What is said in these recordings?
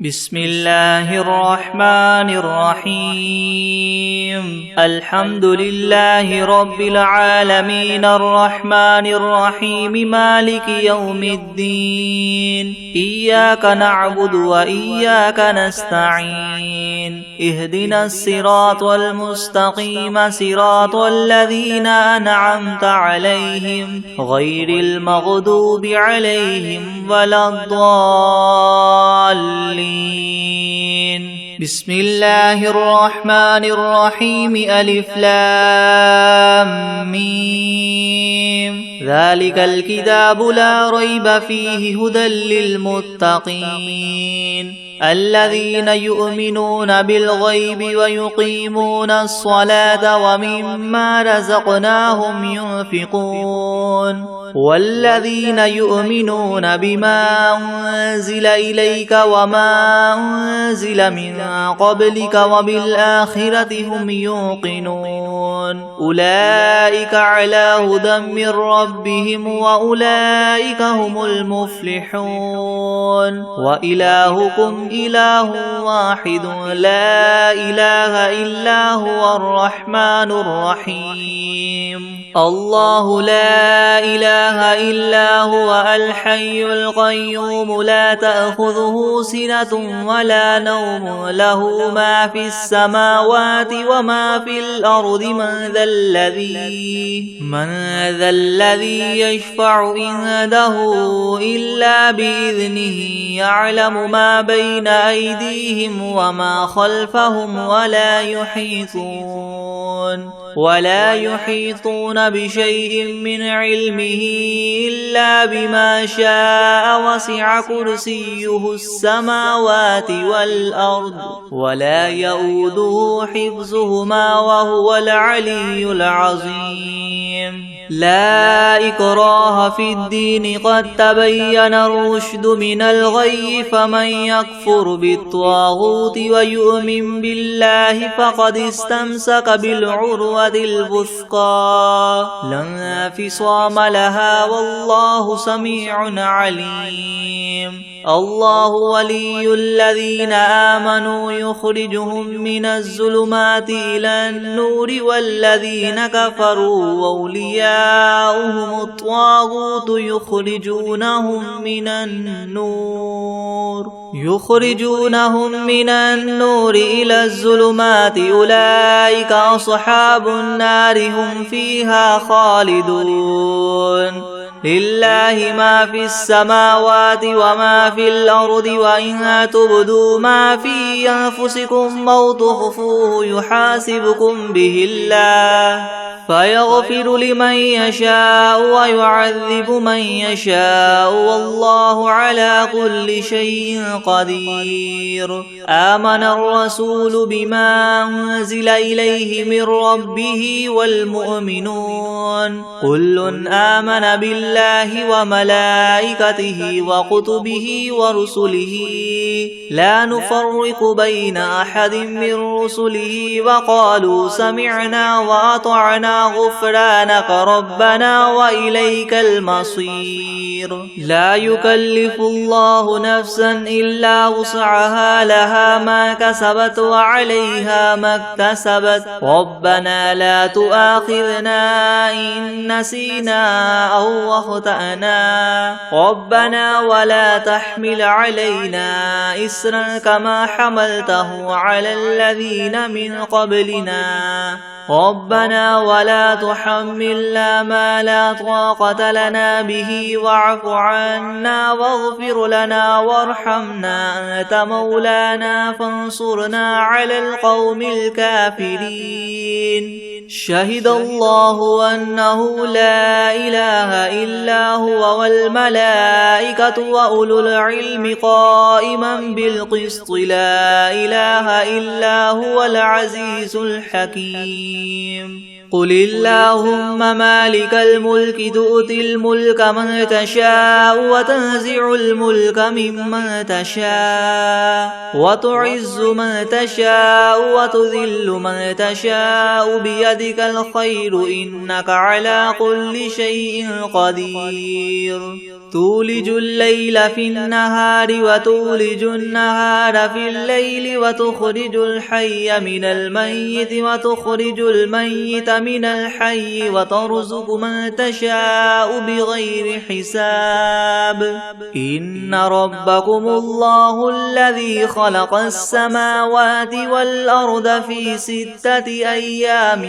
بسم الله الرحمن الرحيم الحمد لله رب العالمين الرحمن الرحيم مالك يوم الدين إياك نعبد وإياك نستعين اهدنا الصراط المستقيم صراط الذين أنعمت عليهم غير المغضوب عليهم ولا الضالين. بسم الله الرحمن الرحيم ألف لام ميم ذلك الكتاب لا ريب فيه هدى للمتقين الذين يؤمنون بالغيب ويقيمون الصلاة ومما رزقناهم ينفقون والذين يؤمنون بما أنزل إليك وما أنزل من قبلك وبالآخرة هم يوقنون أولئك على هدى من ربهم وأولئك هم المفلحون وإلهكم إله واحد لا إله إلا هو الرحمن الرحيم الله لا إله إلا هو الحي القيوم لا تأخذه سنة ولا نوم له ما في السماوات وما في الأرض من ذا الذي يشفع عنده إلا بإذنه يعلم ما بين أيديهم وما خلفهم ولا يحيطون بشيء من علمه إلا بما شاء وسع كرسيه السماوات والأرض ولا يؤوده حفظهما وهو العلي العظيم لا إكراه في الدين قد تبين الرشد من الغي فمن يكفر بالطاغوت ويؤمن بالله فقد استمسك بالعروة الوثقى لا انفصام لها والله سميع عليم الله ولي الذين آمنوا يخرجهم من الظلمات إلى النور والذين كفروا أولياؤهم الطاغوت يخرجونهم من النور إلى الظلمات أولئك أصحاب النار هم فيها خالدون لله ما في السماوات وما في الأرض وإن تبدوا ما في أنفسكم أو تخفوه يحاسبكم به الله فيغفر لمن يشاء ويعذب من يشاء والله على كل شيء قدير آمن الرسول بما أنزل إليه من ربه والمؤمنون كل آمن بالله وملائكته وكتبه ورسله لا نفرق بين أحد من رسله وقالوا سمعنا وأطعنا غفرانك ربنا وإليك المصير لا يكلف الله نفسا إلا وسعها لها ما كسبت وعليها ما اكتسبت ربنا لا تؤاخذنا إن نسينا أو أخطأنا ربنا ولا تحمل علينا إسرا كما حملته على الذين من قبلنا ربنا ولا تحملنا ما لا طاقة لنا به واعف عنا واغفر لنا وارحمنا أنت مولانا فانصرنا على القوم الكافرين شهد الله أنه لا إله إلا هو والملائكة وأولو العلم قائما بالقسط لا إله إلا هو العزيز الحكيم قل اللهم مالك الملك تؤتي الملك من تشاء وتنزع الملك ممن تشاء وتعز من تشاء وتذل من تشاء بيدك الخير إنك على كل شيء قدير تولج الليل في النهار وتولج النهار في الليل وتخرج الحي من الميت وتخرج الميت من الحي وترزق من تشاء بغير حساب إن ربكم الله الذي خلق السماوات والأرض في 6 أيام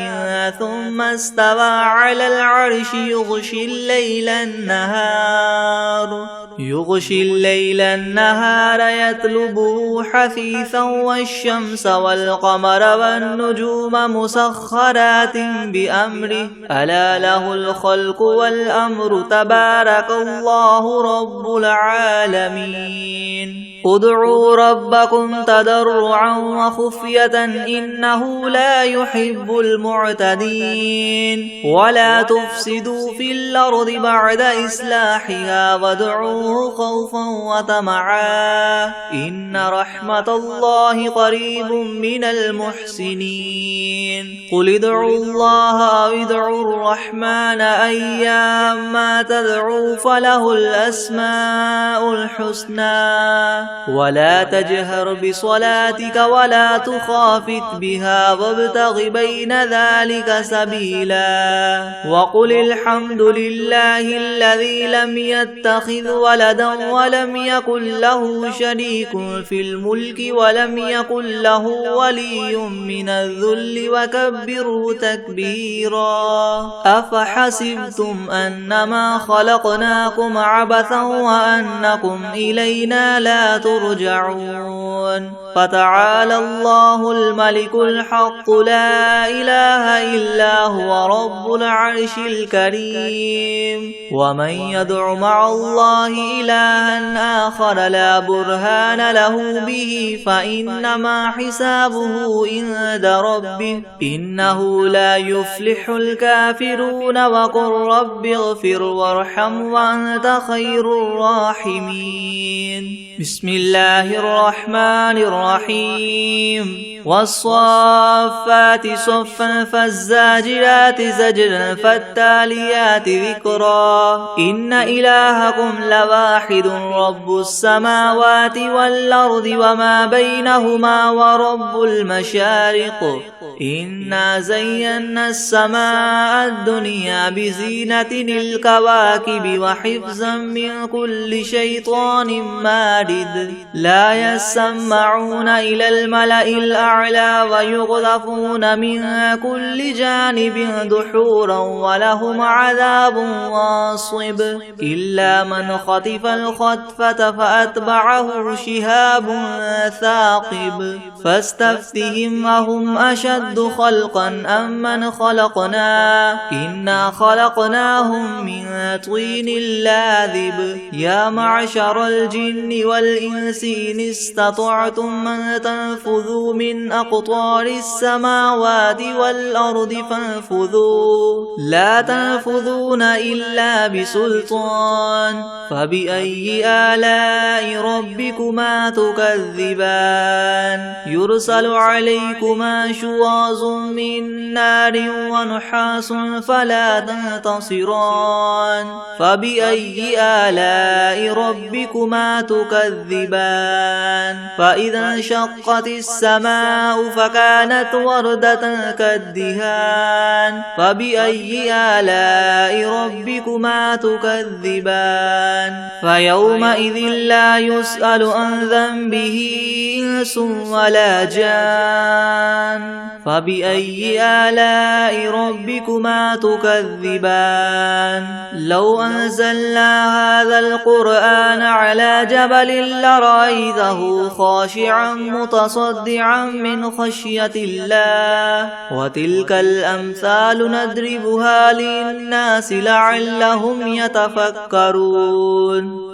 ثم استوى على العرش يغشي الليل النهار يطلبه حثيثا والشمس والقمر والنجوم مسخرات بأمره ألا له الخلق والأمر تبارك الله رب العالمين ادعوا ربكم تضرعا وخفية إنه لا يحب المعتدين ولا تفسدوا في الأرض بعد إصلاحها وادعوه خوفا وطمعا إن رحمة الله قريب من المحسنين قل ادعوا الله أو ادعوا الرحمن أيما تدعوا فله الأسماء الحسنى ولا تجهر بصلاتك ولا تخافت بها وابتغ بين ذلك سبيلا وقل الحمد لله الذي لم يتخذ ولدا ولم يكن له شريك في الملك ولم يكن له ولي من الذل وكبره تكبيرا أفحسبتم أنما خلقناكم عبثا وأنكم إلينا لا ترجعون فتعالى الله الملك الحق لا إله إلا هو رب العرش الكريم ومن يدع مع الله إلها آخر لا برهان له به فإنما حسابه عند ربه إنه لا يفلح الكافرون وقل رب اغفر وارحم وأنت خير الراحمين بسم الله الرحمن الرحيم والصافات صفا فالزاجرات زجرا فالتاليات ذكرا إن إلهكم لواحد رب السماوات والأرض وما بينهما ورب المشارق إنا زينا السماء الدنيا بزينة الكواكب وحفظا من كل شيطان مارد لا يسمعون إلى الملأ الأعلى ويقذفون من كل جانب دحورا ولهم عذاب واصب إلا من خطف الخطفة فأتبعه شهاب ثاقب فاستفتهم أهم أشد خلقا أم من خلقنا إنا خلقناهم من طين لاذب يا معشر الجن والإنس إن استطعتم من تنفذوا من أقطار السماوات والأرض فانفذوا لا تنفذون إلا بسلطان فبأي آلاء ربكما تكذبان يرسل عليكما شواظ من نار ونحاس فلا تنتصران فبأي آلاء ربكما تكذبان فإذا انشقت السماء فكانت وردة كالدهان فبأي آلاء ربكما تكذبان فيومئذ لا يسأل عن ذنبه إنس ولا جان فبأي آلاء ربكما تكذبان لو أنزلنا هذا القرآن على جبل لرأيته خاشعا متصدعا من خشية الله وتلك الأمثال نضربها للناس لعلهم يتفكرون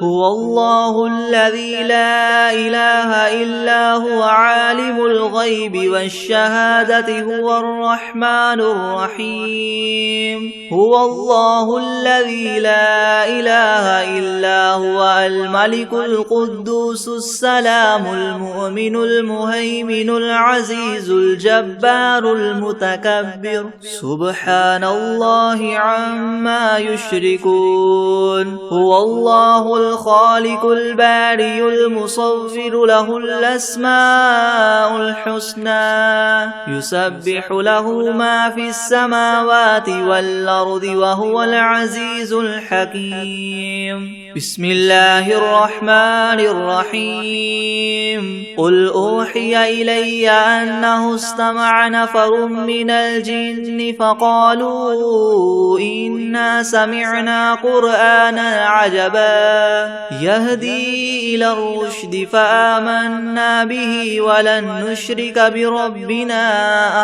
هو الله الذي لا إله إلا هو عالم الغيب والشهادة هو الرحمن الرحيم هو الله الذي لا إله إلا هو الملك القدوس السلام المؤمن المهيمن العزيز الجبار المتكبر سبحان الله عما يشركون هو الله الله الخالق البارئ المصور له الأسماء الحسنى يسبح له ما في السماوات والأرض وهو العزيز الحكيم. بسم الله الرحمن الرحيم. قل أوحي إلي أنه استمع نفر من الجن فقالوا إنا سمعنا قرآنا عجبا يهدي إلى الرشد فآمنا به ولن نشرك بربنا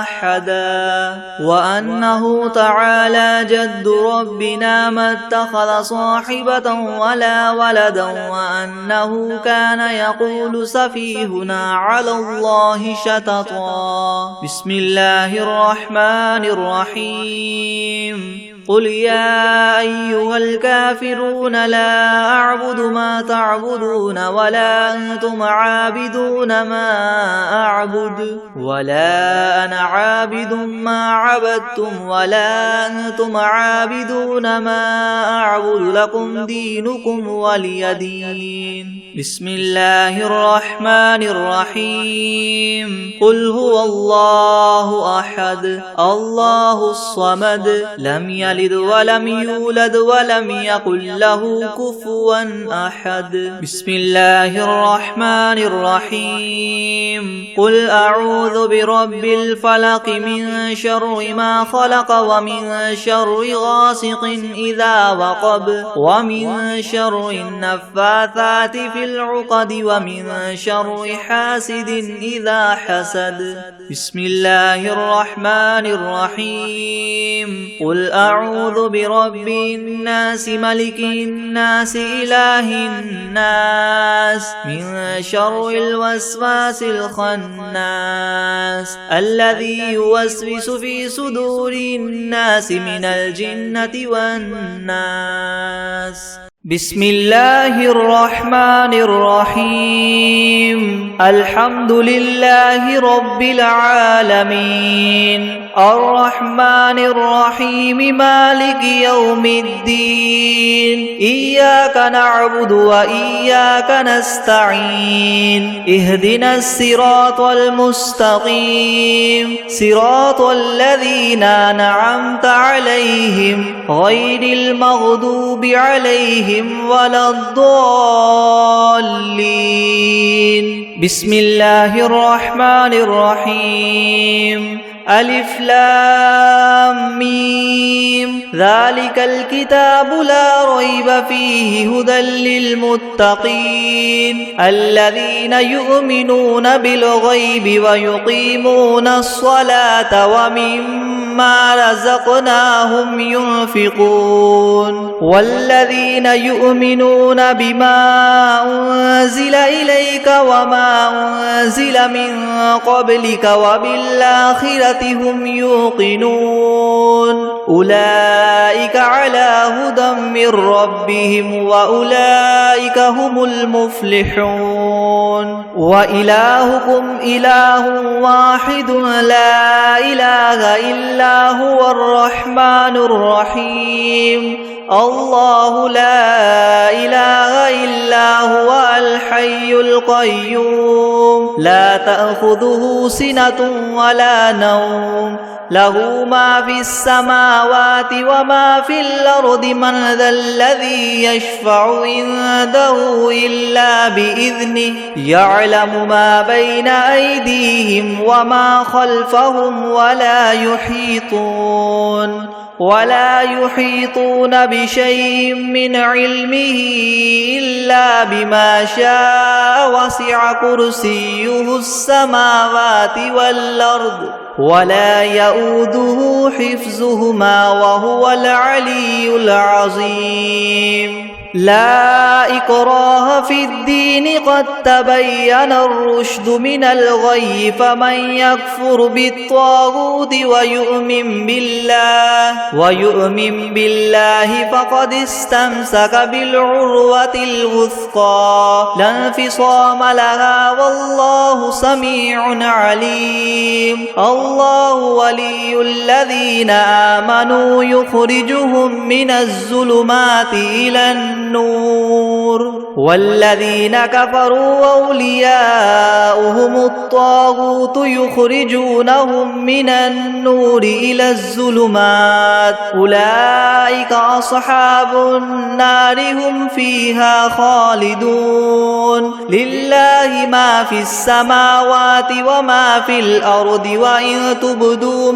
أحدا وأنه تعالى جد ربنا ما اتخذ صاحبة ولا ولدا وأنه كان يقول سفيهنا على الله شططا. بسم الله الرحمن الرحيم. قل يا أيها الكافرون لا أعبد ما تعبدون ولا أنتم عابدون ما أعبد ولا أنا عابد ما عبدتم ولا أنتم عابدون ما أعبد لكم دينكم ولي دين. بسم الله الرحمن الرحيم. قل هو الله أحد الله الصمد لم يلد ولم يولد ولم يكن له كفوا أحد. بسم الله الرحمن الرحيم. قل أعوذ برب الفلق من شر ما خلق ومن شر غاسق إذا وقب ومن شر النفاثات في العقد ومن شر حاسد إذا حسد. بسم الله الرحمن الرحيم. قل أعوذ برب الناس ملك الناس إله الناس من شر الوسواس الخناس الذي يوسوس في صدور الناس من الجنة والناس. بسم الله الرحمن الرحيم. الحمد لله رب العالمين الرحمن الرحيم مالك يوم الدين إياك نعبد وإياك نستعين اهدنا الصراط المستقيم صراط الذين أنعمت عليهم غير المغضوب عليهم ولا الضالين. بسم الله الرحمن الرحيم. ألف لام ميم ذلك الكتاب لا ريب فيه هدى للمتقين الذين يؤمنون بالغيب ويقيمون الصلاة ومما رزقناهم ينفقون والذين يؤمنون بما أنزل إليك وما أنزل من قبلك وبالآخرة هم يوقنون أولئك على هدى من ربهم وأولئك هم المفلحون. وإلهكم إله واحد لا إله إلا هو الرحمن الرحيم الله لا إله إلا هو الحي القيوم لا تأخذه سنة ولا نوم له ما في السماوات وما في الأرض من ذا الذي يشفع عنده إلا بإذنه يعلم ما بين أيديهم وما خلفهم ولا يحيطون بشيء من علمه إلا بما شاء وسع كرسيه السماوات والأرض ولا يؤوده حفظهما وهو العلي العظيم. لا إكراه في الدين قد تبين الرشد من الغي فمن يكفر بالطاغوت ويؤمن بالله فقد استمسك بالعروة الوثقى لا انفصام لها والله سميع عليم. الله ولي الذين آمنوا يخرجهم من الظلمات إلى النور والذين كفروا أولياؤهم الطاغوت يخرجونهم من النور إلى الظلمات أولئك أصحاب النار هم فيها خالدون لله ما في السماوات وما في الأرض وإن تبدوا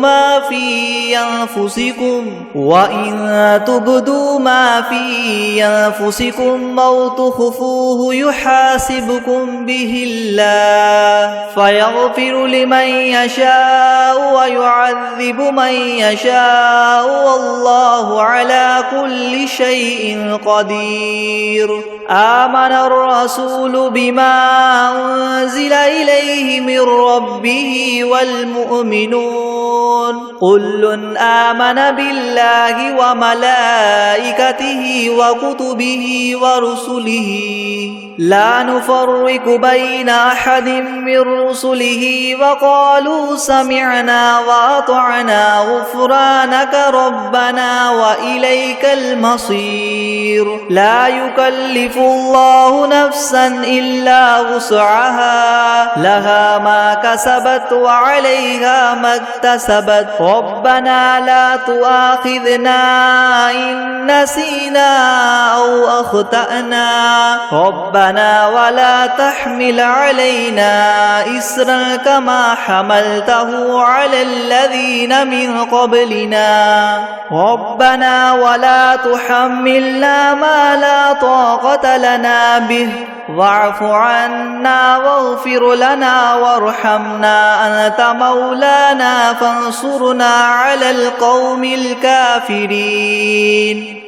ما في أنفسكم أو تخفوه يحاسبكم به الله فيغفر لمن يشاء ويعذب من يشاء والله على كل شيء قدير آمن الرسول بما أنزل إليه من ربه والمؤمنون كل آمن بالله وملائكته وكتبه ورسله لا نفرق بين أحد من رسله وقالوا سمعنا وأطعنا غفرانك ربنا وإليك المصير لا يكلف الله نفسا إلا وسعها لها ما كسبت وعليها ما اكتسبت ربنا لا تؤاخذنا إن نسينا أو أخطأنا ربنا ولا تحمل علينا إسرا كما حملته على الذين من قبلنا ربنا ولا تحملنا ما لا طاقة لنا به واعف عنا واغفر لنا وارحمنا أنت مولانا فانصرنا على القوم الكافرين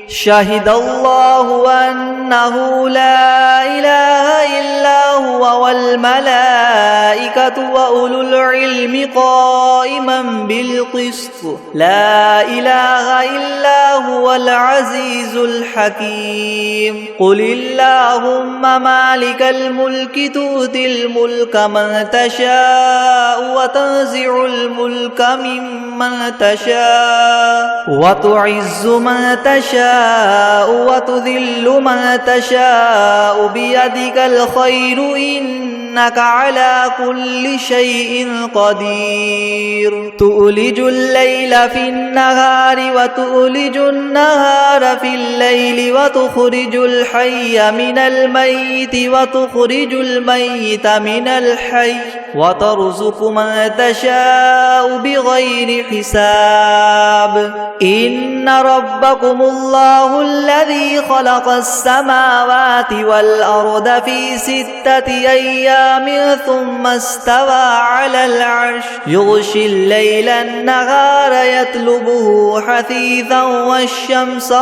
شهد الله أنه لا إله إلا هو والملائكة وأولو العلم قائما بالقسط لا إله إلا هو العزيز الحكيم قل اللهم مالك الملك تؤتي الملك من تشاء وتنزع الملك ممن تشاء وتعز من تشاء وتذل من تشاء بيدك الخير إنك على كل شيء قدير تؤلج الليل في النهار وتؤلج النهار في الليل وتخرج الحي من الميت وتخرج الميت من الحي وترزق من تشاء بغير حساب إن ربكم الله الذي خلق السماوات والأرض في 6 أيام ثم استوى على العرش يغشي الليل النهار يطلبه حثيثا والشمس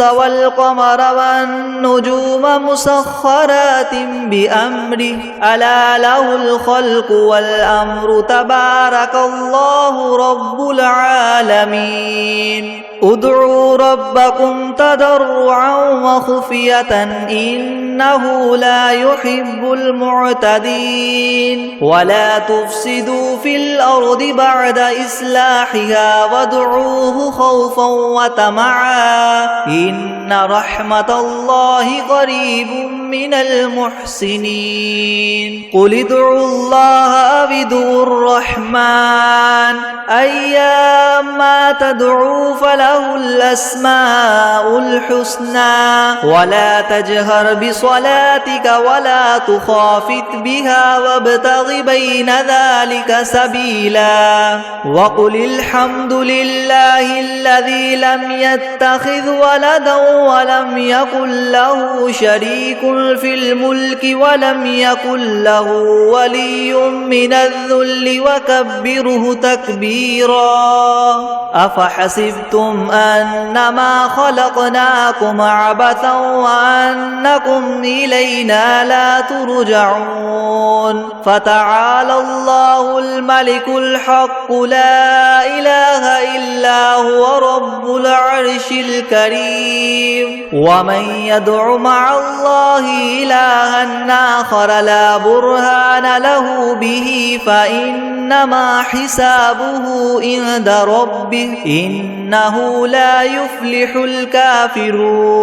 والقمر والنجوم مسخرات بأمره ألا له الخلق والأمر تبارك الله رب العالمين ادعوا ربكم تضرعا وخفية إنه لا يحب المعتدين ولا تفسدوا في الأرض بعد إصلاحها وادعوه خوفا وطمعا إن رحمة الله قريب من المحسنين قل ادعوا الله أو ادعوا الرحمن أيما تدعوا فله الأسماء الحسنى ولا تجهر بصلاتك ولا تخافت بها وابتغ بين ذلك سبيلا وقل الحمد لله الذي لم يتخذ ولدا ولم يكن له شريك في الملك ولم يكن له ولي من الذل وكبره تكبيرا أفحسبتم أنما خلقناكم عبثا وأنكم إلينا لا ترجعون فتعالى الله الملك الحق لا إله إلا هو رب العرش الكريم ومن يدع مع الله إلها آخر لا برهان له به فإنما حسابه عند ربه إنه لا يفلح الكافرون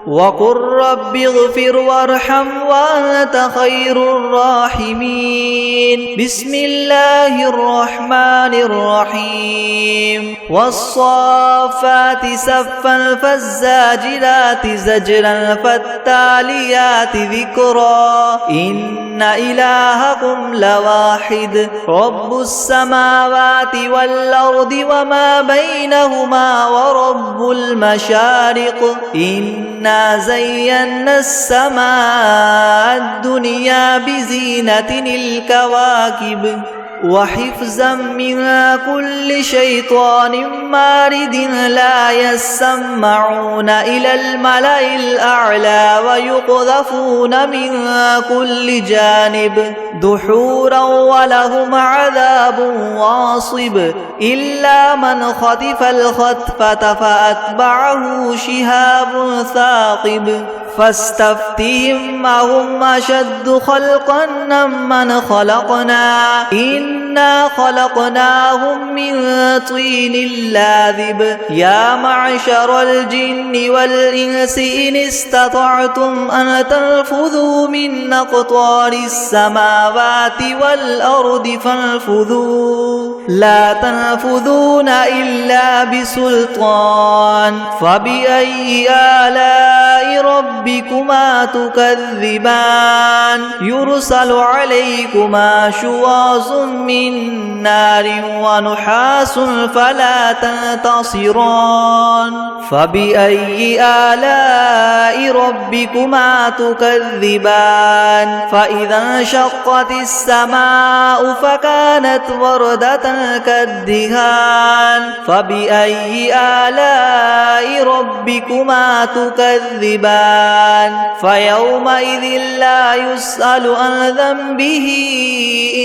وقل رب اغفر وارحم وأنت خير الراحمين بسم الله الرحمن الرحيم والصافات صفا فالزاجرات زجرا فالتاليات ذكرا إن إلهكم لواحد رب السماوات والأرض وما بينهما ورب المشارق إنا زينا السماء الدنيا بزينة الكواكب وحفظا من كل شيطان مارد لا يسمعون إلى الملأ الأعلى ويقذفون من كل جانب دحورا ولهم عذاب واصب إلا من خطف الخطفة فأتبعه شهاب ثاقب فاستفتهم أهم أشد خلقا ممن خلقنا إنا خلقناهم من طين لاذب يا معشر الجن والإنس إن استطعتم أن تنفذوا من أقطار السماوات والأرض فانفذوا لا تنفذون إلا بسلطان فبأي آلاء ربكما تكذبان يرسل عليكما شواظ من نار ونحاس فلا تنتصران فبأي آلاء ربكما تكذبان فإذا انشقت السماء فكانت وردة كالدهان فبأي آلاء ربكما تكذبان فيومئذ لا يسأل عن ذنبه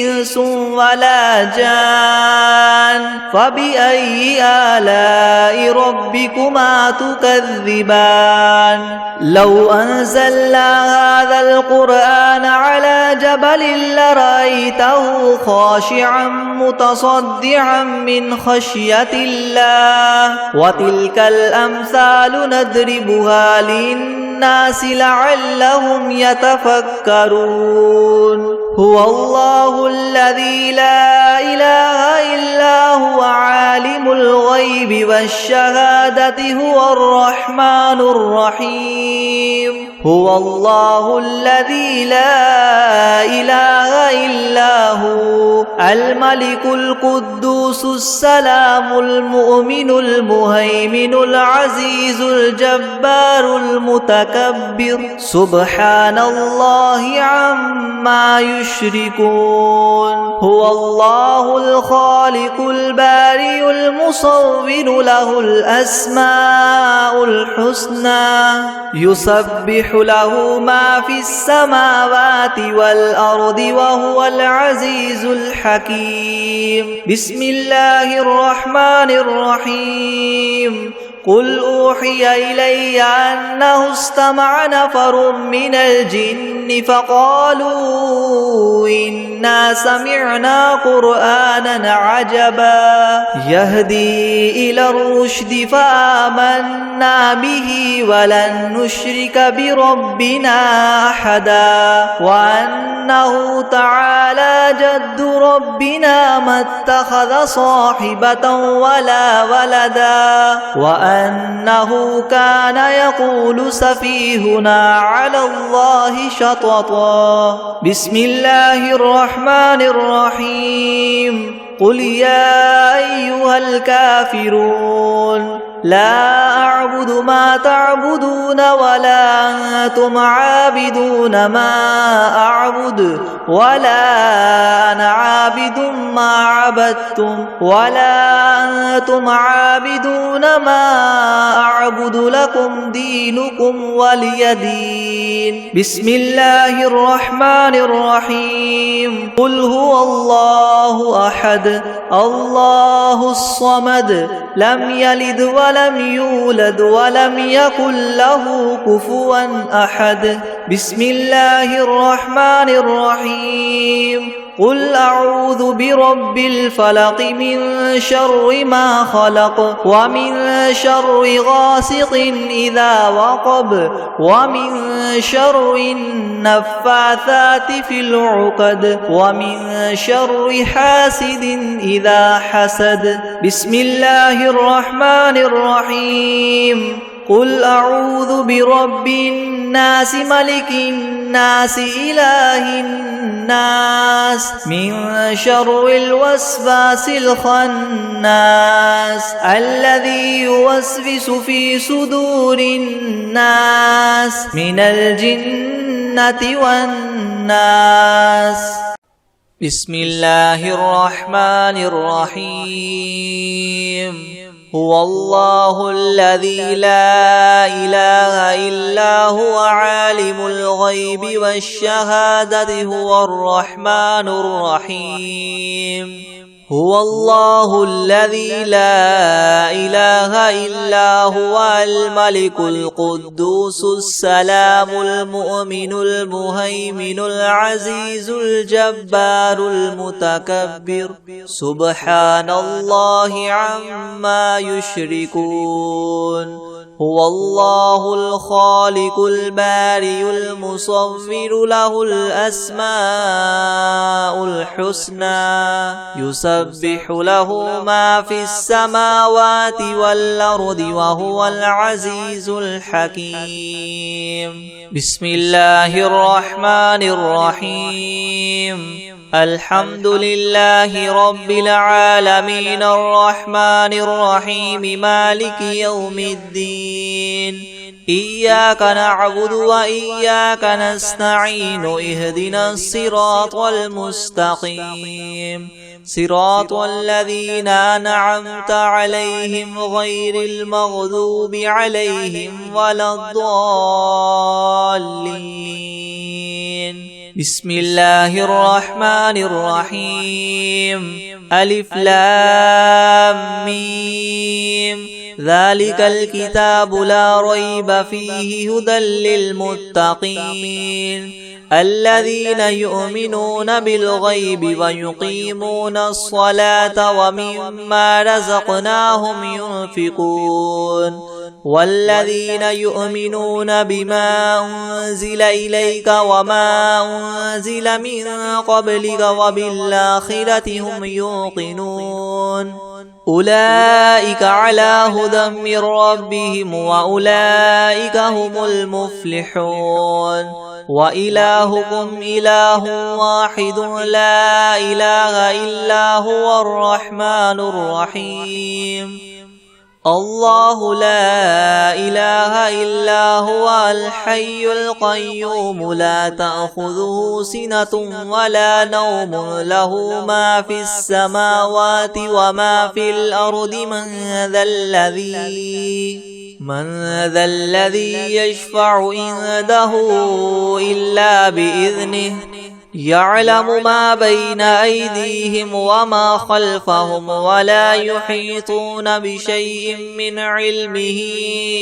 إنس ولا جان فبأي آلاء ربكما تكذبان لو أنزلنا هذا القرآن على جبل لرأيته خاشعا متصدعا من خشية الله وتلك الأمثال نضربها للناس لعلهم يتفكرون هو الله الذي لا إله إلا هو عالم الغيب والشهادة هو الرحمن الرحيم هو الله الذي لا إله إلا هو الملك القدوس السلام المؤمن المهيمن العزيز الجبار المتكبر سبحان الله عما يشركون هو الله الخالق البارئ المصور له الأسماء الحسنى يسبح له ما في السماوات والأرض وهو العزيز الحكيم بسم الله الرحمن الرحيم قل أوحي إلي أنه استمع نفر من الجن فقالوا إنا سمعنا قرآنا عجبا يهدي إلى الرشد فآمنا به ولن نشرك بربنا أحدا وأنه تعالى جد ربنا ما اتخذ صاحبة ولا ولدا وأنه كان يقول سفيهنا على الله شططا بسم الله الرحمن الرحيم قل يا أيها الكافرون لا أعبد ما تعبدون ولا أنتم عابدون ما أعبد ولا أنا عابد ما عبدتم ولا أنتم عابدون ما أعبد لكم لكم دينكم ولي دين. بسم الله الرحمن الرحيم. قل هو الله أحد الله الصمد لم يلد ولم يولد ولم يكن له كفوا أحد. بسم الله الرحمن الرحيم. قل أعوذ برب الفلق من شر ما خلق ومن شر غاسق إذا وقب ومن شر النفاثات في العقد ومن شر حاسد إذا حسد. بسم الله الرحمن الرحيم. قل أعوذ برب الناس ملك الناس إله الناس من شر الوسواس الخناس الذي يوسوس في صدور الناس من الجنة والناس. بسم الله الرحمن الرحيم. هو الله الذي لا إله إلا هو عالم الغيب والشهادة هو الرحمن الرحيم. هو الله الذي لا إله إلا هو الملك القدوس السلام المؤمن المهيمن العزيز الجبار المتكبر سبحان الله عما يشركون. هو الله الخالق البارئ المصور له الأسماء الحسنى يسبح له ما في السماوات والأرض وهو العزيز الحكيم. بسم الله الرحمن الرحيم. الحمد لله رب العالمين الرحمن الرحيم مالك يوم الدين. إياك نعبد وإياك نستعين اهدنا الصراط المستقيم صراط الذين أنعمت عليهم غير المغضوب عليهم ولا الضالين. بسم الله الرحمن الرحيم. ألف لام ميم. ذلك الكتاب لا ريب فيه هدى للمتقين الذين يؤمنون بالغيب ويقيمون الصلاة ومما رزقناهم ينفقون والذين يؤمنون بما أنزل إليك وما أنزل من قبلك وبالآخرة هم يوقنون أولئك على هدى من ربهم وأولئك هم المفلحون. وإلهكم إله واحد لا إله إلا هو الرحمن الرحيم. الله لا إله إلا هو الحي القيوم لا تأخذه سنة ولا نوم له ما في السماوات وما في الأرض من ذا الذي يشفع عنده إلا بإذنه يعلم ما بين أيديهم وما خلفهم ولا يحيطون بشيء من علمه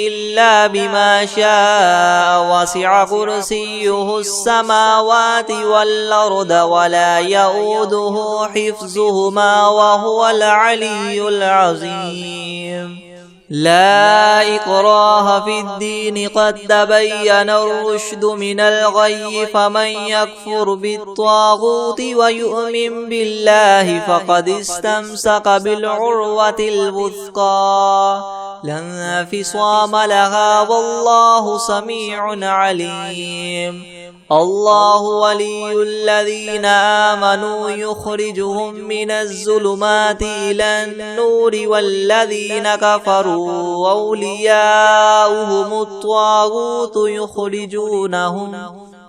إلا بما شاء وسع كرسيه السماوات والأرض ولا يؤوده حفظهما وهو العلي العظيم. لا إكراه في الدين قد تبين الرشد من الغي فمن يكفر بالطاغوت ويؤمن بالله فقد استمسك بالعروة الوثقى لا انفصام لها والله سميع عليم. الله ولي الذين آمنوا يخرجهم من الظلمات إلى النور والذين كفروا أولياؤهم الطاغوت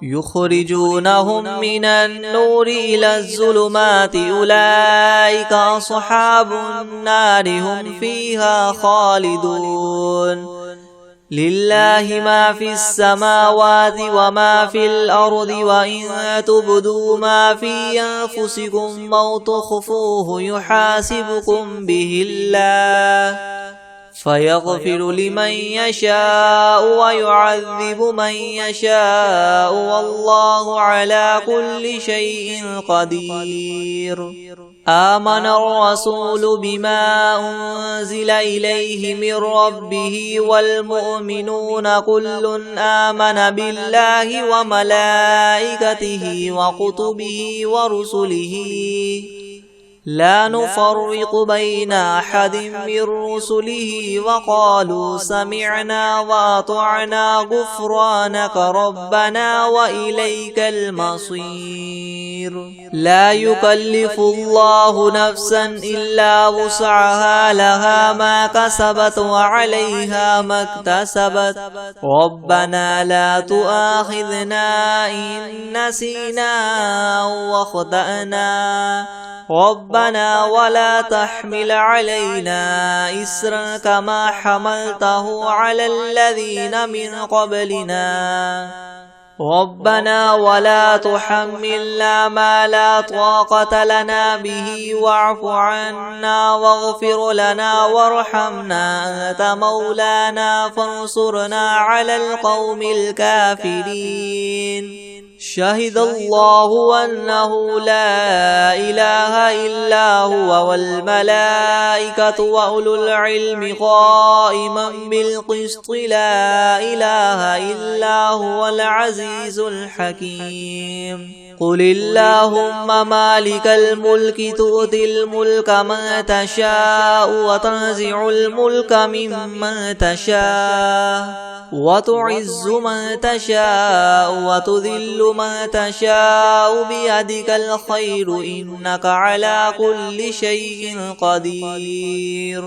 يخرجونهم من النور إلى الظلمات أولئك أصحاب النار هم فيها خالدون. لله ما في السماوات وما في الأرض وإن تبدوا ما في أنفسكم أو تخفوه يحاسبكم به الله فيغفر لمن يشاء ويعذب من يشاء والله على كل شيء قدير. آمن الرسول بما أنزل إليه من ربه والمؤمنون كل آمن بالله وملائكته وكتبه ورسله لا نفرق بين أحد من رسله وقالوا سمعنا وأطعنا غفرانك ربنا وإليك المصير. لا يكلف الله نفسا إلا وسعها لها ما كسبت وعليها ما اكتسبت ربنا لا تؤاخذنا إن نسينا أو أخطأنا ربنا ولا تحمل علينا إسرا كما حملته على الذين من قبلنا ربنا ولا تحملنا ما لا طاقة لنا به واعف عنا واغفر لنا وارحمنا أنت مولانا فانصرنا على القوم الكافرين. شهد الله أنه لا إله إلا هو والملائكة وأولو العلم قائما بالقسط لا إله إلا هو العزيز الحكيم. قل اللهم مالك الملك تؤتي الملك من تشاء وتنزع الملك ممن تشاء وتعز من تشاء وتذل من تشاء بيدك الخير إنك على كل شيء قدير.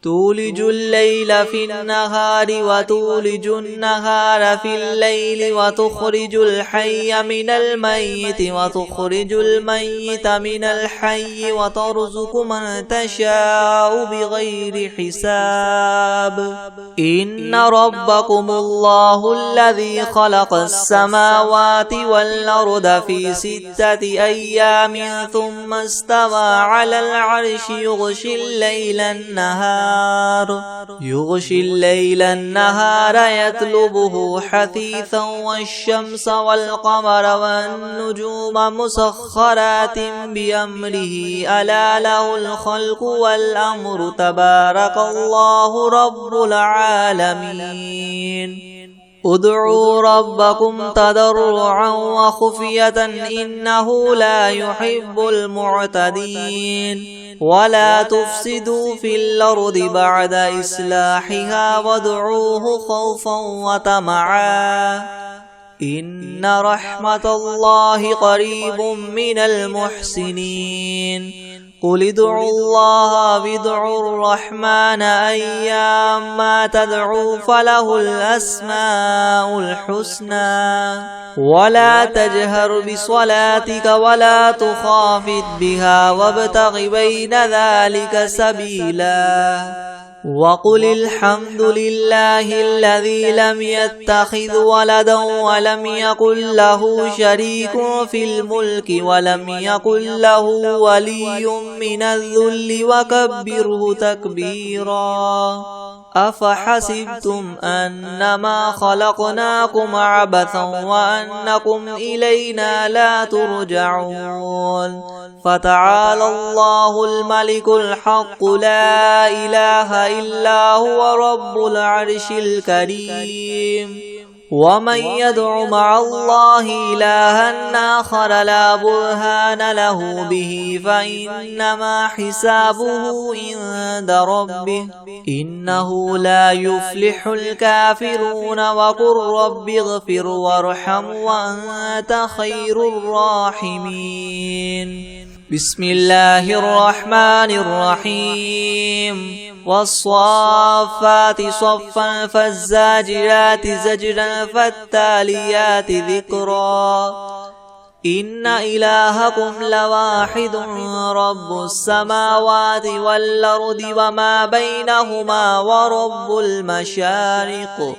تولج الليل في النهار وتولج النهار في الليل وتخرج الحي من الميت وتخرج الميت من الحي وترزق من تشاء بغير حساب. إن ربكم الله الذي خلق السماوات والأرض في 6 أيام ثم استوى على العرش يغشي الليل النهار يطلبه حثيثا والشمس والقمر والنجوم مسخرات بأمره ألا له الخلق والأمر تبارك الله رب العالمين. ادعوا ربكم تضرعا وخفية إنه لا يحب المعتدين. ولا تفسدوا في الأرض بعد إصلاحها وادعوه خوفا وطمعا إن رحمة الله قريب من المحسنين. قل ادعوا الله وادعوا الرحمن أيما تدعوا فله الأسماء الحسنى ولا تجهر بصلاتك ولا تخافت بها وابتغ بين ذلك سبيلا. وقل الحمد لله الذي لم يتخذ ولدا ولم يكن له شريك في الملك ولم يكن له ولي من الذل وكبره تكبيرا. أفحسبتم أنما خلقناكم عبثا وأنكم إلينا لا ترجعون. فتعالى الله الملك الحق لا إله إلا هو رب العرش الكريم. ومن يدع مع الله إلها آخر لا برهان له به فإنما حسابه عند ربه إنه لا يفلح الكافرون. وقل رب اغفر وارحم وأنت خير الراحمين. بسم الله الرحمن الرحيم. والصافات صفا فالزاجرات زجرا فالتاليات ذكرا إن إلهكم لواحد رب السماوات والأرض وما بينهما ورب المشارق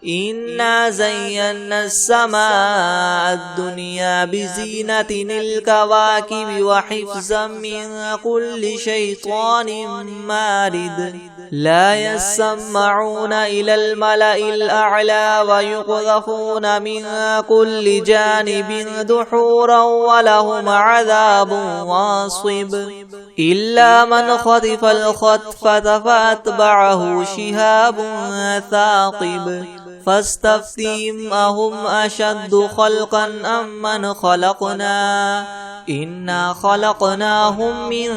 إنا زينا السماء الدنيا بزينة الكواكب وحفظا من كل شيطان مارد لا يسمعون إلى الملأ الأعلى ويقذفون من كل جانب دحورا ولهم عذاب واصب إلا من خطف الخطفة فأتبعه شهاب ثاقب فاستفتهم أهم أشد خلقا أم من خلقنا إنا خلقناهم من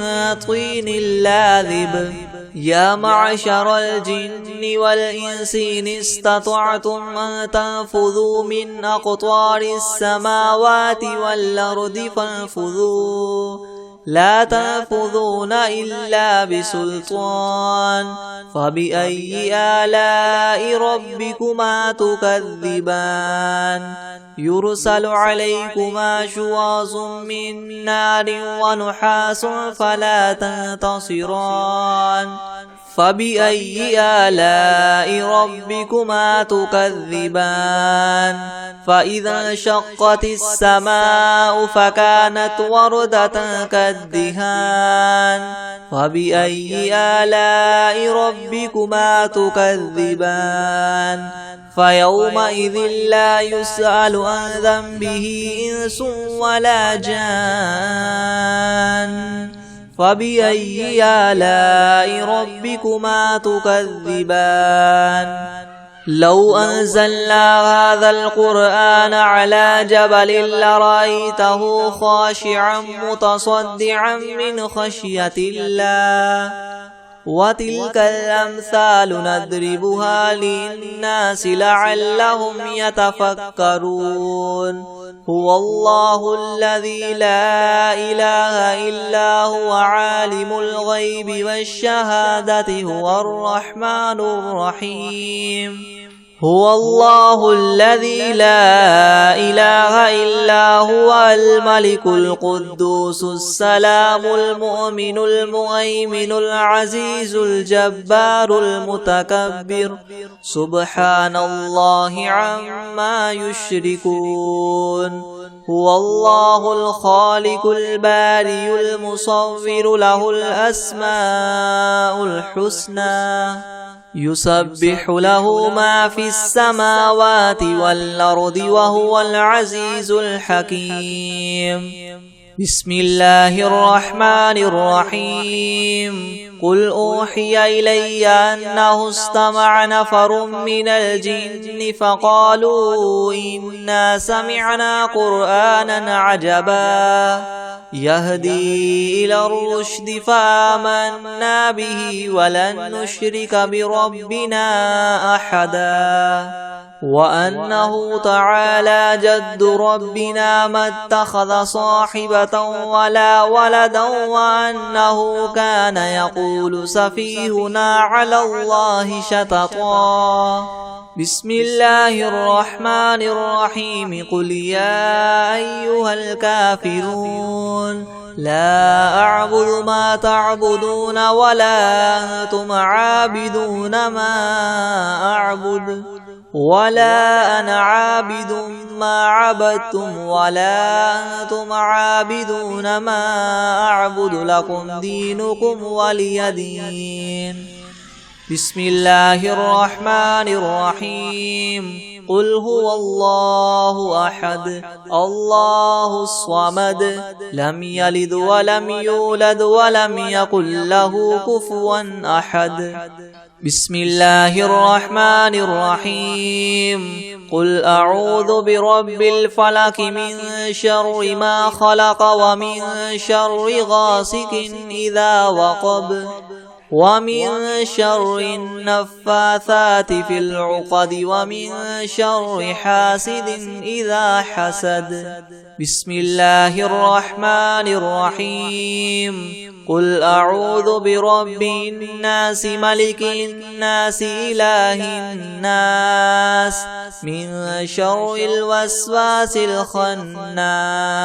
طين لاذب يا معشر الجن والإنس إن استطعتم أن تنفذوا من أقطار السماوات والأرض فانفذوا لا تنفذون إلا بسلطان فبأي آلاء ربكما تكذبان يرسل عليكما شواظ من نار ونحاس فلا تنتصران فبأي آلاء ربكما تكذبان فإذا انشقت السماء فكانت وردة كالدهان فبأي آلاء ربكما تكذبان فيومئذ لا يسأل عن ذنبه إنس ولا جان فبأي آلاء ربكما تكذبان لو أنزلنا هذا القرآن على جبل لرأيته خاشعا متصدعا من خشية الله وتلك الأمثال نضربها للناس لعلهم يتفكرون هو الله الذي لا إله إلا هو عالم الغيب والشهادة هو الرحمن الرحيم هو الله الذي لا إله إلا هو الملك القدوس السلام المؤمن المهيمن العزيز الجبار المتكبر سبحان الله عما يشركون هو الله الخالق البارئ المصور له الأسماء الحسنى يسبح له ما في السماوات والأرض وهو العزيز الحكيم بسم الله الرحمن الرحيم قل أوحي إلي أنه استمع نفر من الجن فقالوا إنا سمعنا قرآنا عجبا يهدي إلى الرشد فآمنا به ولن نشرك بربنا أحدا وأنه تعالى جد ربنا ما اتخذ صاحبة ولا ولدا وأنه كان يقول سفيهنا على الله شططا بسم الله الرحمن الرحيم قل يا أيها الكافرون لا أعبد ما تعبدون ولا أنتم عابدون ما أعبد ولا أنا عابد ما عبدتم ولا أنتم عابدون ما أعبد لكم دينكم ولي دين بسم الله الرحمن الرحيم قل هو الله أحد الله الصمد لم يلد ولم يولد ولم يكن له كفوا أحد بسم الله الرحمن الرحيم قل أعوذ برب الفلك من شر ما خلق ومن شر غاسق إذا وقب ومن شر النفاثات في العقد ومن شر حاسد إذا حسد بسم الله الرحمن الرحيم قل أعوذ برب الناس ملك الناس إله الناس من شر الوسواس الخناس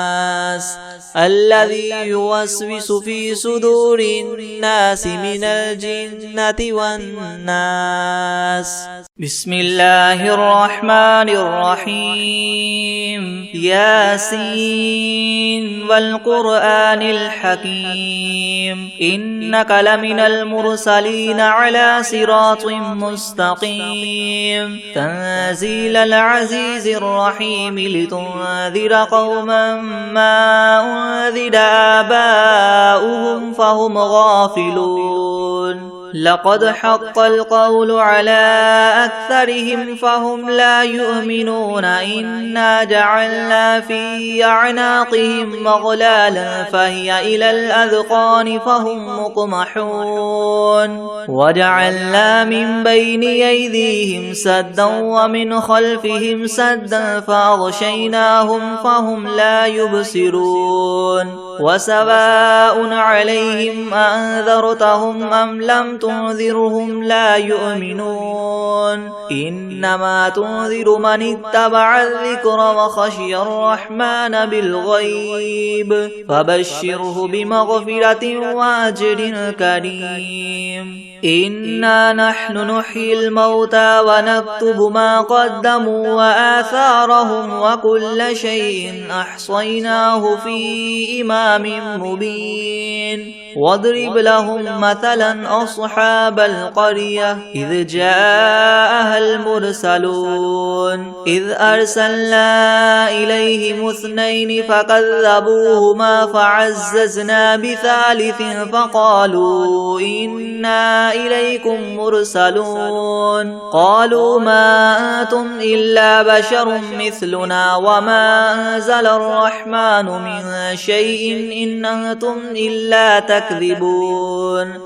الذي يوسوس في صدور الناس من الجنة والناس. بسم الله الرحمن الرحيم. ياسين والقرآن الحكيم إنك لمن المرسلين على صراط مستقيم تنزيل العزيز الرحيم لتنذر قوما ما أنذر آباؤهم فهم غافلون. لقد حق القول على أكثرهم فهم لا يؤمنون. إنا جعلنا في أعناقهم مغلالا فهي إلى الأذقان فهم مقمحون. وجعلنا من بين أيديهم سدا ومن خلفهم سدا فأغشيناهم فهم لا يبصرون. وسواء عليهم أنذرتهم أم لم تنذرهم لا يؤمنون. إنما تنذر من اتبع الذكر وخشي الرحمن بالغيب فبشره بمغفرة وأجر كريم. إنا نحن نحيي الموتى ونكتب ما قدموا وآثارهم وكل شيء أحصيناه في إمام مبين. واضرب لهم مثلا أصحاب القرية إذ جاءها المرسلون إذ أرسلنا إليهم اثنين فكذبوهما فعززنا بثالث فقالوا إنا إليكم مرسلون. قالوا ما أنتم إلا بشر مثلنا وما أنزل الرحمن من شيء إن أنتم إلا تكذبون.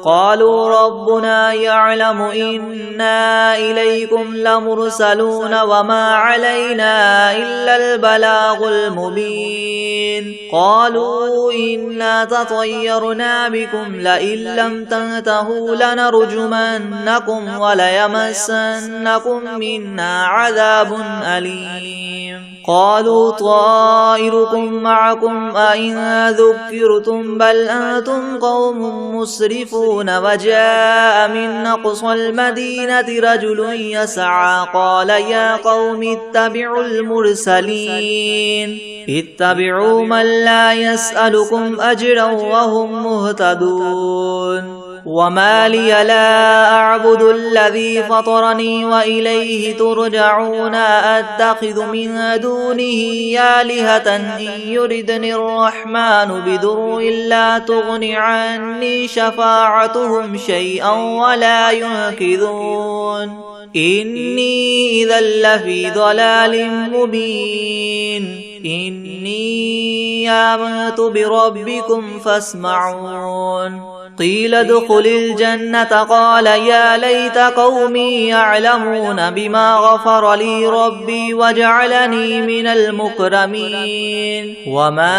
قالوا ربنا يعلم إنا إليكم لمرسلون وما علينا إلا البلاغ المبين. قالوا إنا تطيرنا بكم لئن لم تنتهوا لنرجمنكم وليمسنكم منا عذاب أليم. قالوا طائركم معكم أئن ذكرتم بل أنتم قوم مسرفون. وجاء من أقصى المدينة رجل يسعى قال يا قوم اتبعوا المرسلين اتبعوا من لا يسألكم أجرا وهم مهتدون. وما لي لا أعبد الذي فطرني وإليه ترجعون. أتخذ من دونه آلهة إن يردني الرحمن بضر لا تغن عني شفاعتهم شيئا ولا ينقذون. إني إذا لفي ضلال مبين. إني آمنت بربكم فاسمعون. قيل ادخل الجنة قال يا ليت قومي يعلمون بما غفر لي ربي وجعلني من المكرمين. وما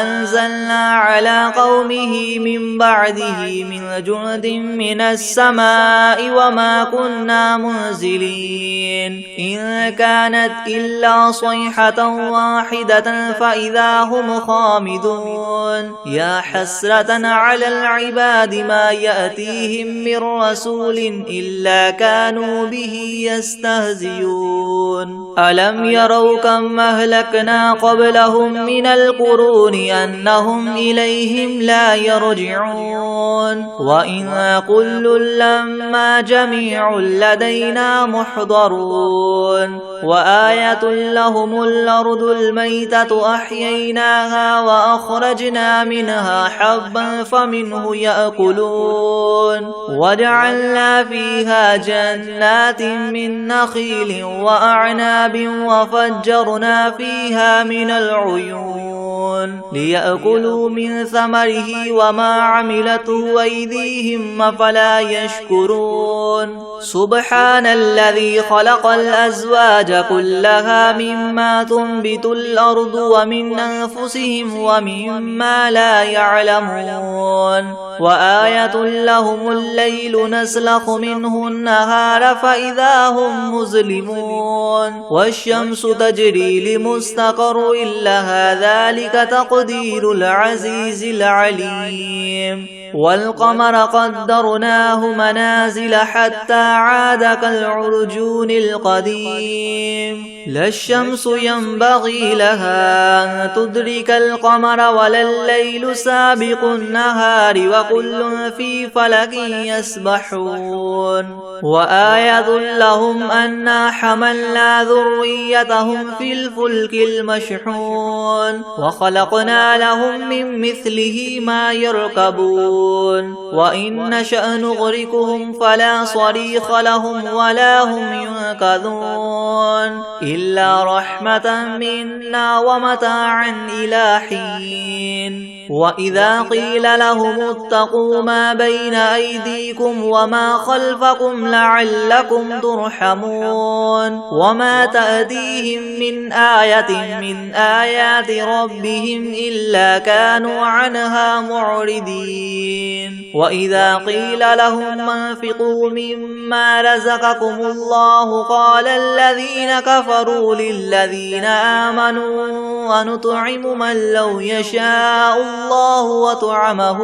أنزلنا على قومه من بعده من جند من السماء وما كنا منزلين. إن كانت إلا صيحة واحدة فإذا هم خامدون. يا حسرة على العباد ما يأتيهم من رسول إلا كانوا به يستهزئون. ألم يروا كم أهلكنا قبلهم من القرون أنهم إليهم لا يرجعون. وإن كل لما جميع لدينا محضرون. وآية لهم الأرض الميتة أحييناها وأخرجنا منها حبا فمنه يأكلون. وجعلنا فيها جنات من نخيل وأعناب وفجرنا فيها من العيون ليأكلوا من ثمره وما عملته أيديهم أفلا يشكرون. سبحان الذي خلق الأزواج كلها مما تنبت الأرض ومن أنفسهم ومما لا يعلمون وآية لهم الليل نسلخ منه النهار فإذا هم مظلمون والشمس تجري لمستقر لها ذلك تقدير العزيز العليم والقمر قدرناه منازل حتى عاد كالعرجون القديم لا الشمس ينبغي لها أن تدرك القمر ولا الليل سابق النهار وكل في فلك يسبحون وآية لهم أنا حملنا ذريتهم في الفلك المشحون وخلقنا لهم من مثله ما يركبون وإن نشأ نغرقهم فلا صريخ لهم ولا هم ينقذون إلا رحمة منا ومتاعا إلى حين وإذا قيل لهم اتقوا ما بين أيديكم وما خلفكم لعلكم ترحمون وما تأتيهم من آية من آيات ربهم إلا كانوا عنها معرضين وإذا قيل لهم انفقوا مما رزقكم الله قال الذين كفروا للذين آمنوا ونطعم من لو يشاء الله وطعمه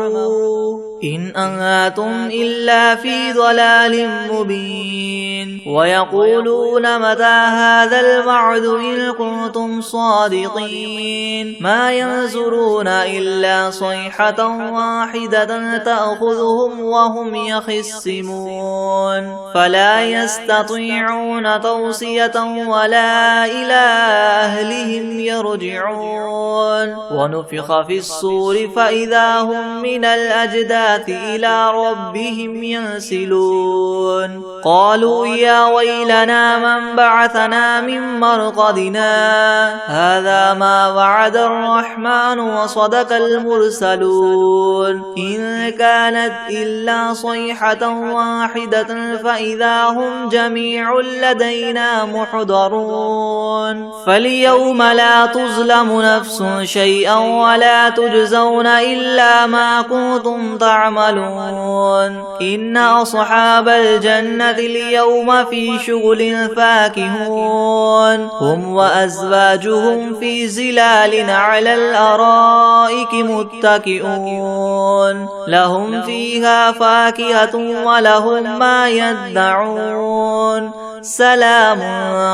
إن أنتم إلا في ضلال مبين ويقولون متى هذا الوعد إن كنتم صادقين ما ينظرون إلا صيحة واحدة تأخذهم وهم يخصمون فلا يستطيعون توصية ولا إلى أهلهم يرجعون ونفخ في الصور فإذا هم من الأجداث إلى ربهم ينسلون قالوا يا ويلنا من بعثنا من مرقدنا هذا ما وعد الرحمن وصدق المرسلون إن كانت إلا صيحة واحدة فإذا هم جميع لدينا محضرون فاليوم لا تظلم نفس شيئا ولا تجزون إلا ما كنتم تعملون إن أصحاب الجنة اليوم في شغل فاكهون هم وأزواجهم في زلال على الأرائك متكئون لهم فيها فاكهة ولهم ما يدعون سلام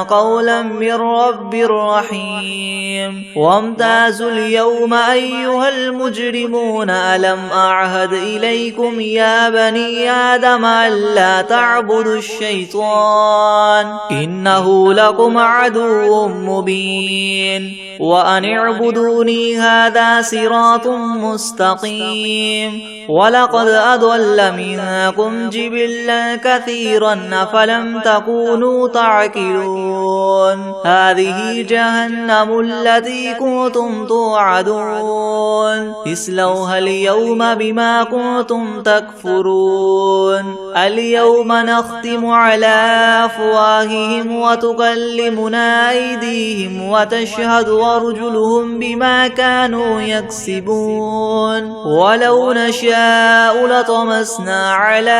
قولا من رب رحيم وامتازوا اليوم أيها المجرمون ألم أعهد إليكم يا بني آدم ألا تعبدوا الشيطان إنه لكم عدو مبين وأن اعبدوني هذا صراط مستقيم ولقد أضل منكم جبلا كثيرا أفلم تكونوا تعقلون هذه جهنم التي كنتم توعدون اصلوها اليوم بما كنتم تكفرون اليوم نختم على أفواههم وتكلمنا أيديهم وتشهد أرجلهم بما كانوا يكسبون ولو نشاء لطمسنا على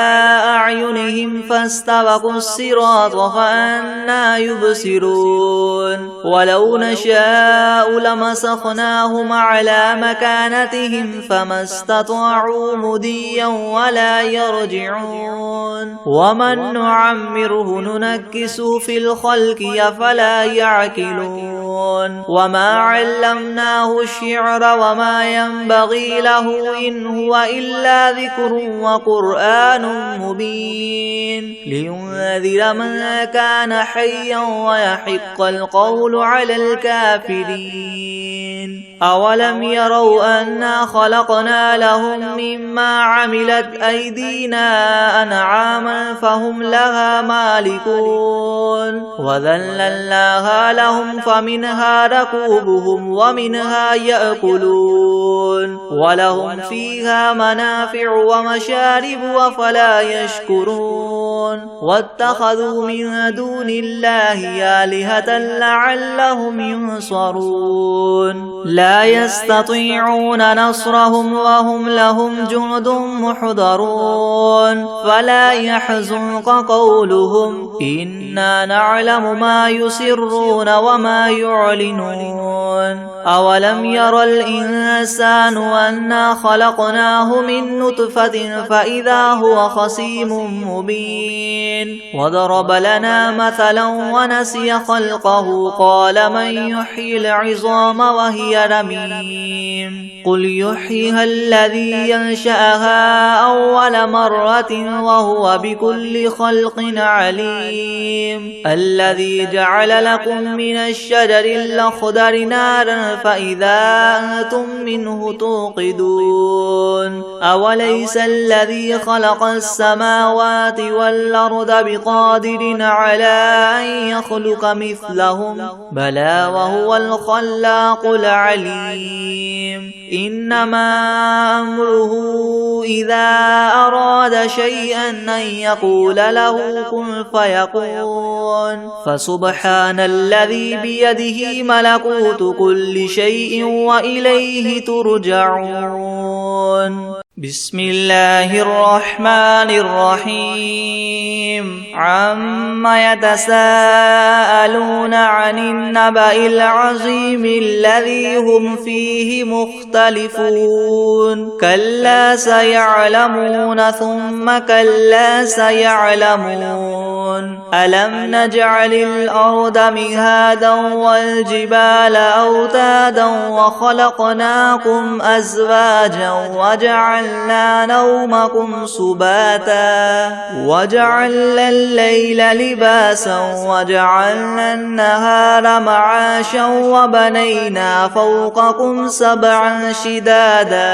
أعينهم فاستبقوا الصراط فأنى يبصرون ولو نشاء لمسخناهم على مكانتهم فما استطاعوا مديا ولا يرجعون ومن نعمره ننكسه في الخلق أفلا يعقلون وما علمناه الشعر وما ينبغي له إن هو إلا ذكر وقرآن مبين لينذر من كان حيا ويحق القول على الكافرين أولم يروا أنا خلقنا لهم مما عملت أيدينا أنعاما فهم لها مالكون وذللناها لهم فمنها ركوبهم ومنها يأكلون ولهم فيها ومنافع ومشارب أفلا يشكرون واتخذوا من دون الله آلهة لعلهم ينصرون لا يستطيعون نصرهم وهم لهم جند محضرون فلا يحزنك قولهم إنا نعلم ما يسرون وما يعلنون أولم ير الإنسان أنا خلقناه من نطفة فإذا هو خصيم مبين وضرب لنا مثلا ونسي خلقه قال من يحيي العظام وهي رميم قل يحييها الذي ينشأها أول مرة وهو بكل خلق عليم الذي جعل لكم من الشجر الأخضر نارا فإذا أنتم منه توقدون أوليس الذي خلق السماوات والأرض بقادر على أن يخلق مثلهم بلى وهو الخلاق العليم إنما أمره إذا أراد شيئا أن يقول له كن فيكون فسبحان الذي بيده ملكوت كل شيء وإليه ترجعون بسم الله الرحمن الرحيم عما يتساءلون عن النبأ العظيم الذي هم فيه مختلفون كلا سيعلمون ثم كلا سيعلمون ألم نجعل الأرض مهادا والجبال أوتادا وخلقناكم أزواجا وجعلنا نومكم سباتا وجعلنا الليل لباسا وجعلنا النهار معاشا وبنينا فوقكم سبعا شدادا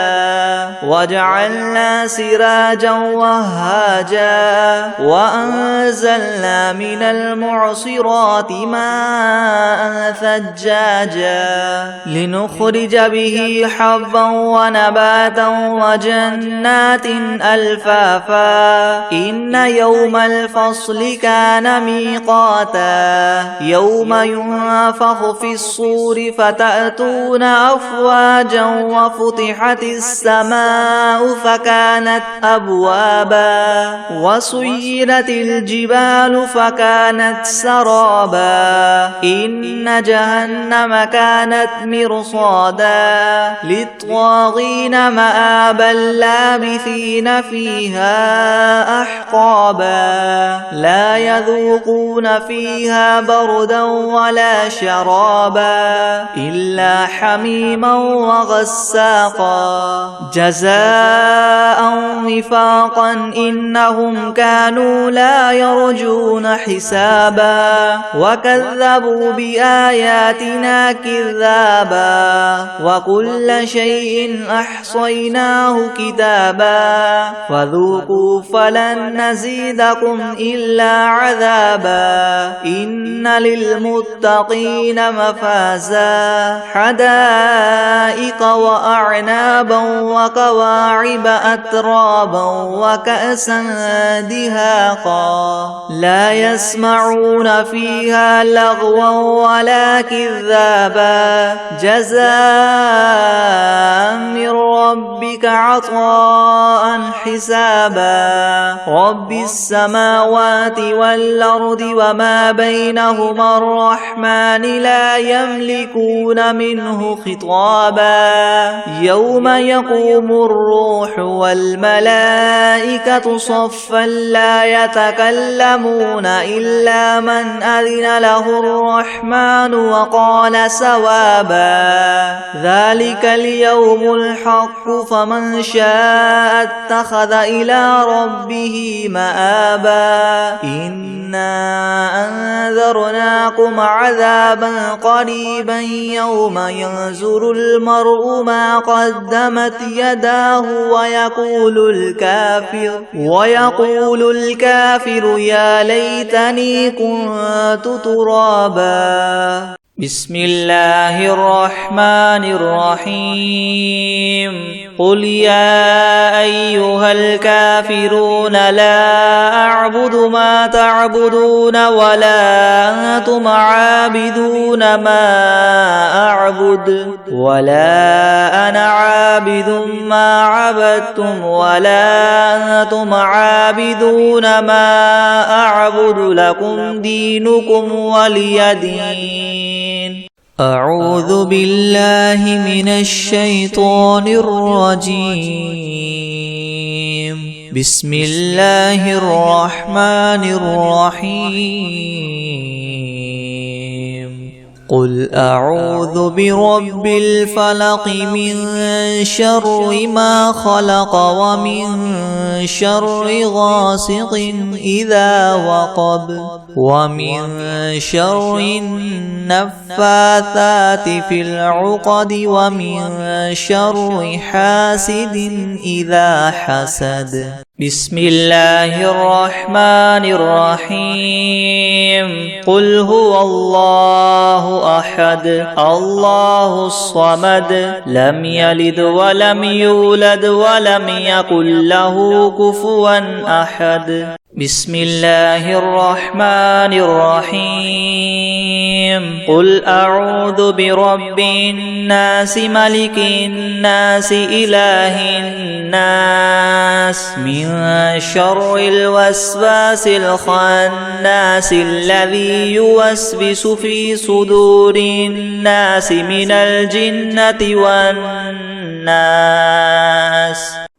وجعلنا سراجا وهاجا وأنزلنا من المعصرات ماء ثجاجا لنخرج به حبا ونباتا وجنات ألفافا إن يوم الفصل كان ميقاتا يوم ينفخ في الصور فتأتون أفواجا وفتحت السماء فكانت أبوابا وسيرت الجبال فكانت سرابا إن جهنم كانت مرصادا للطاغين مآبا لابثين فيها أحقابا لا يذوقون فيها بردا ولا شرابا إلا حميما وغساقا جزاء وفاقا إنهم كانوا لا يرجون حسابا وكذبوا بآياتنا كذابا وكل شيء أحصيناه كتابا فذوقوا فلن نزيدكم إلا عذابا إن للمتقين مفازا حدائق وأعنابا وكواعب أترابا وكأسا دهاقا لا يسمعون فيها لغوا ولا كذابا جزاء من ربك عطاء حسابا رب السماوات والأرض وما بينهما الرحمن لا يملكون منه خطابا يوم يقوم الروح والملائكة صفا لا يتكلمون إلا من أذن له الرحمن وقال سوابا ذلك اليوم الحق فمن شاء اتخذ إلى ربه مآبا إنا أنذرناكم عذابا قريبا يوم ينظر المرء ما قدمت يداه ويقول الكافر يا ليتني كنت ترابا بسم الله الرحمن الرحيم قل يا أيها الكافرون لا أعبد ما تعبدون ولا أنتم عابدون ما أعبد ولا أنا عابد ما عبدتم ولا أنتم عابدون ما أعبد لكم دينكم ولي دين. أعوذ بالله من الشيطان الرجيم. بسم الله الرحمن الرحيم قل أعوذ برب الفلق من شر ما خلق ومن شر غاسق إذا وقب ومن شر النفاثات في العقد ومن شر حاسد إذا حسد. بسم الله الرحمن الرحيم قل هو الله أحد الله الصمد لم يلد ولم يولد ولم يكن له كفوا أحد. بسم الله الرحمن الرحيم قل أعوذ برب الناس ملك الناس إله الناس من شر الوسواس الخناس الذي يوسوس في صدور الناس من الجنة والناس.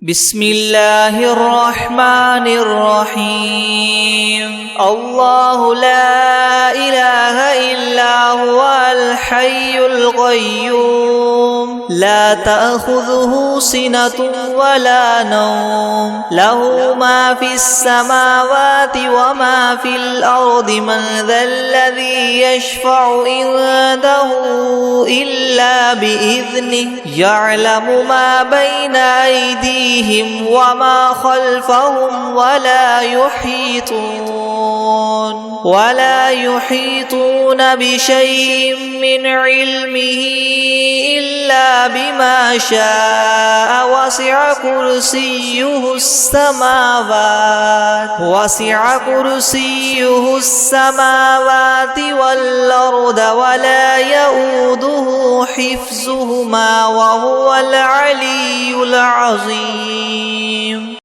بسم الله الرحمن الرحيم الله لا إله إلا هو الحي القيوم لا تأخذه سنة ولا نوم له ما في السماوات وما في الأرض من ذا الذي يشفع عنده إلا بإذنه يعلم ما بين أيديهم وما خلفهم ولا يحيطون بشيء من علمه إلا بما شاء وسع كرسيه السماوات والأرض ولا يؤوده حفظهما وهو العلي العظيم.